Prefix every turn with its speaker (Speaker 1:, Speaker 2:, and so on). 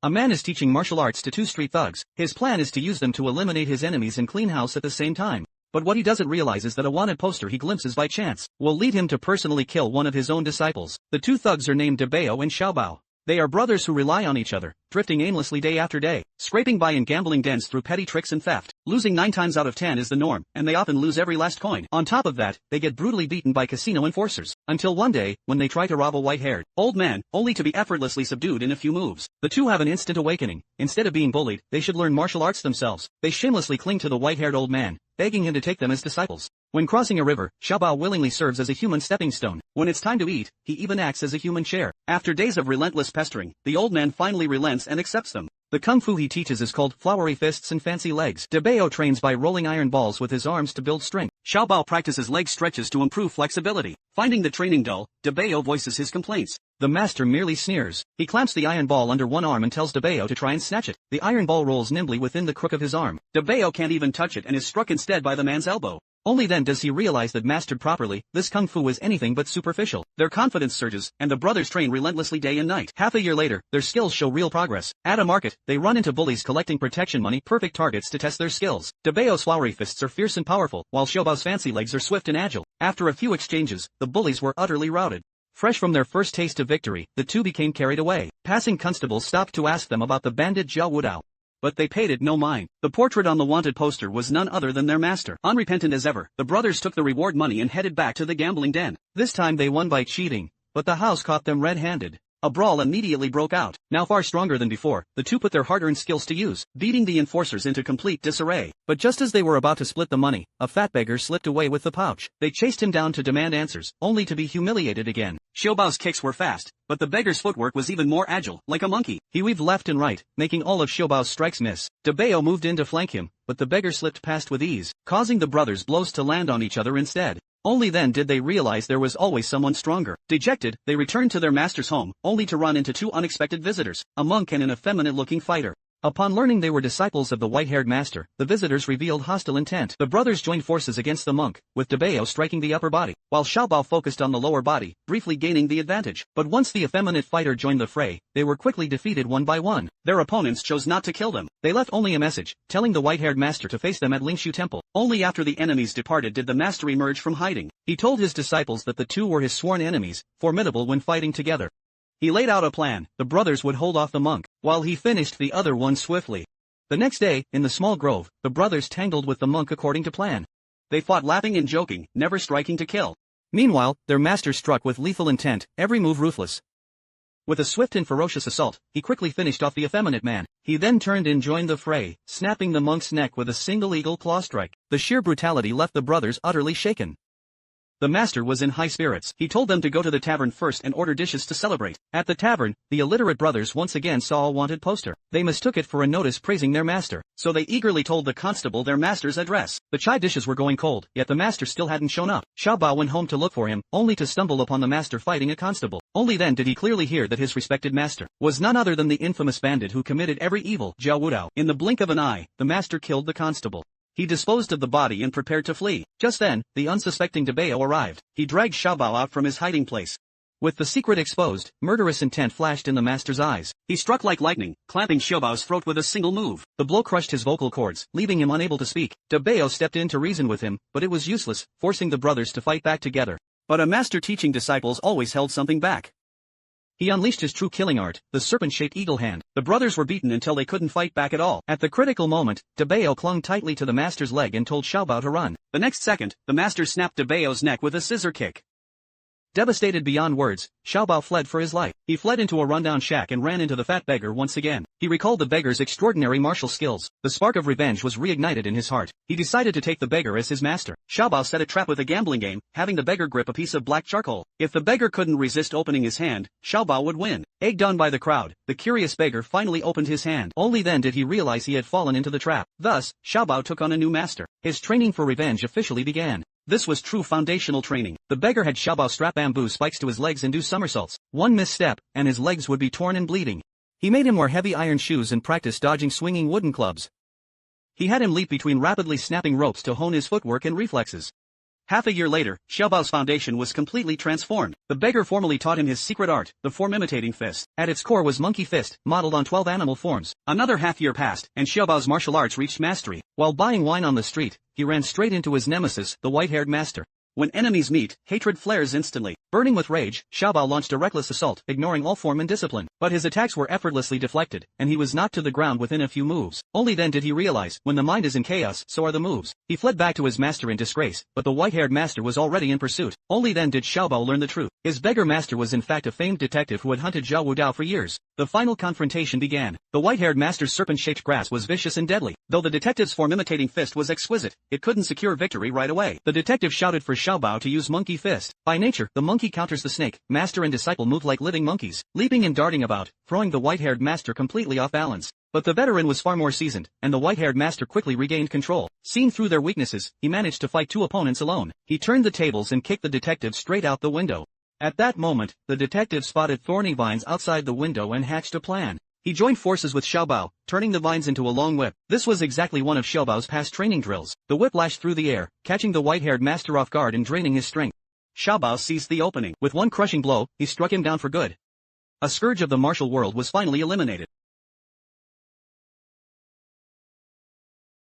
Speaker 1: A man is teaching martial arts to two street thugs. His plan is to use them to eliminate his enemies and clean house at the same time. But what he doesn't realize is that a wanted poster he glimpses by chance will lead him to personally kill one of his own disciples. The two thugs are named Dabeo and Xiaobao. They are brothers who rely on each other, drifting aimlessly day after day, scraping by in gambling dens through petty tricks and theft. Losing 9 times out of 10 is the norm, and they often lose every last coin. On top of that, they get brutally beaten by casino enforcers, until one day, when they try to rob a white-haired old man, only to be effortlessly subdued in a few moves. The two have an instant awakening. Instead of being bullied, they should learn martial arts themselves. They shamelessly cling to the white-haired old man, begging him to take them as disciples. When crossing a river, Xiaobao willingly serves as a human stepping stone. When it's time to eat, he even acts as a human chair. After days of relentless pestering, the old man finally relents and accepts them. The kung fu he teaches is called flowery fists and fancy legs. Dabeo trains by rolling iron balls with his arms to build strength. Xiaobao practices leg stretches to improve flexibility. Finding the training dull, Dabeo voices his complaints. The master merely sneers. He clamps the iron ball under one arm and tells Dabeo to try and snatch it. The iron ball rolls nimbly within the crook of his arm. Dabeo can't even touch it and is struck instead by the man's elbow. Only then does he realize that mastered properly, this kung fu is anything but superficial. Their confidence surges, and the brothers train relentlessly day and night. Half a year later, their skills show real progress. At a market, they run into bullies collecting protection money, perfect targets to test their skills. Dabeo's flowery fists are fierce and powerful, while Xiaobao's fancy legs are swift and agile. After a few exchanges, the bullies were utterly routed. Fresh from their first taste of victory, the two became carried away. Passing constables stopped to ask them about the bandit Zhao Wudao. But they paid it no mind. The portrait on the wanted poster was none other than their master. Unrepentant as ever, the brothers took the reward money and headed back to the gambling den. This time they won by cheating, but the house caught them red-handed. A brawl immediately broke out. Now far stronger than before, the two put their hard-earned skills to use, beating the enforcers into complete disarray. But just as they were about to split the money, a fat beggar slipped away with the pouch. They chased him down to demand answers, only to be humiliated again. Xiaobao's kicks were fast, but the beggar's footwork was even more agile, like a monkey. He weaved left and right, making all of Xiaobao's strikes miss. Dabeo moved in to flank him, but the beggar slipped past with ease, causing the brothers' blows to land on each other instead. Only then did they realize there was always someone stronger. Dejected, they returned to their master's home, only to run into two unexpected visitors, a monk and an effeminate-looking fighter. Upon learning they were disciples of the white-haired master, the visitors revealed hostile intent. The brothers joined forces against the monk, with Dabeo striking the upper body, while Xiaobao focused on the lower body, briefly gaining the advantage. But once the effeminate fighter joined the fray, they were quickly defeated one by one. Their opponents chose not to kill them. They left only a message, telling the white-haired master to face them at Lingshu Temple. Only after the enemies departed did the master emerge from hiding. He told his disciples that the two were his sworn enemies, formidable when fighting together. He laid out a plan. The brothers would hold off the monk, while he finished the other one swiftly. The next day, in the small grove, the brothers tangled with the monk according to plan. They fought laughing and joking, never striking to kill. Meanwhile, their master struck with lethal intent, every move ruthless. With a swift and ferocious assault, he quickly finished off the effeminate man. He then turned and joined the fray, snapping the monk's neck with a single eagle claw strike. The sheer brutality left the brothers utterly shaken. The master was in high spirits. He told them to go to the tavern first and order dishes to celebrate. At the tavern, the illiterate brothers once again saw a wanted poster. They mistook it for a notice praising their master, so they eagerly told the constable their master's address. The chai dishes were going cold, yet the master still hadn't shown up. Xiaobao went home to look for him, only to stumble upon the master fighting a constable. Only then did he clearly hear that his respected master was none other than the infamous bandit who committed every evil, Zhao Wudao. In the blink of an eye, the master killed the constable. He disposed of the body and prepared to flee. Just then, the unsuspecting Dabeo arrived. He dragged Xiaobao out from his hiding place. With the secret exposed, murderous intent flashed in the master's eyes. He struck like lightning, clamping Xiaobao's throat with a single move. The blow crushed his vocal cords, leaving him unable to speak. Dabeo stepped in to reason with him, but it was useless, forcing the brothers to fight back together. But a master teaching disciples always held something back. He unleashed his true killing art, the serpent-shaped eagle hand. The brothers were beaten until they couldn't fight back at all. At the critical moment, Dabeo clung tightly to the master's leg and told Xiaobao to run. The next second, the master snapped Dabeo's neck with a scissor kick. Devastated beyond words, Xiaobao fled for his life. He fled into a rundown shack and ran into the fat beggar once again. He recalled the beggar's extraordinary martial skills. The spark of revenge was reignited in his heart. He decided to take the beggar as his master. Xiaobao set a trap with a gambling game, having the beggar grip a piece of black charcoal. If the beggar couldn't resist opening his hand, Xiaobao would win. Egged on by the crowd, the curious beggar finally opened his hand. Only then did he realize he had fallen into the trap. Thus, Xiaobao took on a new master. His training for revenge officially began. This was true foundational training. The beggar had Xiaobao strap bamboo spikes to his legs and do somersaults. One misstep, and his legs would be torn and bleeding. He made him wear heavy iron shoes and practice dodging swinging wooden clubs. He had him leap between rapidly snapping ropes to hone his footwork and reflexes. Half a year later, Xiaobao's foundation was completely transformed. The beggar formally taught him his secret art, the form-imitating fist. At its core was monkey fist, modeled on 12 animal forms. Another half year passed, and Xiaobao's martial arts reached mastery. While buying wine on the street, he ran straight into his nemesis, the white-haired master. When enemies meet, hatred flares instantly. Burning with rage, Xiaobao launched a reckless assault, ignoring all form and discipline. But his attacks were effortlessly deflected, and he was knocked to the ground within a few moves. Only then did he realize, when the mind is in chaos, so are the moves. He fled back to his master in disgrace, but the white-haired master was already in pursuit. Only then did Xiaobao learn the truth. His beggar master was in fact a famed detective who had hunted Zhao Wudao for years. The final confrontation began. The white-haired master's serpent-shaped grasp was vicious and deadly. Though the detective's form-imitating fist was exquisite, it couldn't secure victory right away. The detective shouted for Xiaobao to use monkey fist. By nature, the monkey counters the snake. Master and disciple moved like living monkeys, leaping and darting about, throwing the white-haired master completely off balance. But the veteran was far more seasoned, and the white-haired master quickly regained control. Seeing through their weaknesses, he managed to fight two opponents alone. He turned the tables and kicked the detective straight out the window. At that moment, the detective spotted thorny vines outside the window and hatched a plan. He joined forces with Xiaobao, turning the vines into a long whip. This was exactly one of Xiaobao's past training drills. The whip lashed through the air, catching the white-haired master off guard and draining his strength. Xiaobao seized the opening. With one crushing blow, he struck him down for good. A scourge of the martial world was finally eliminated.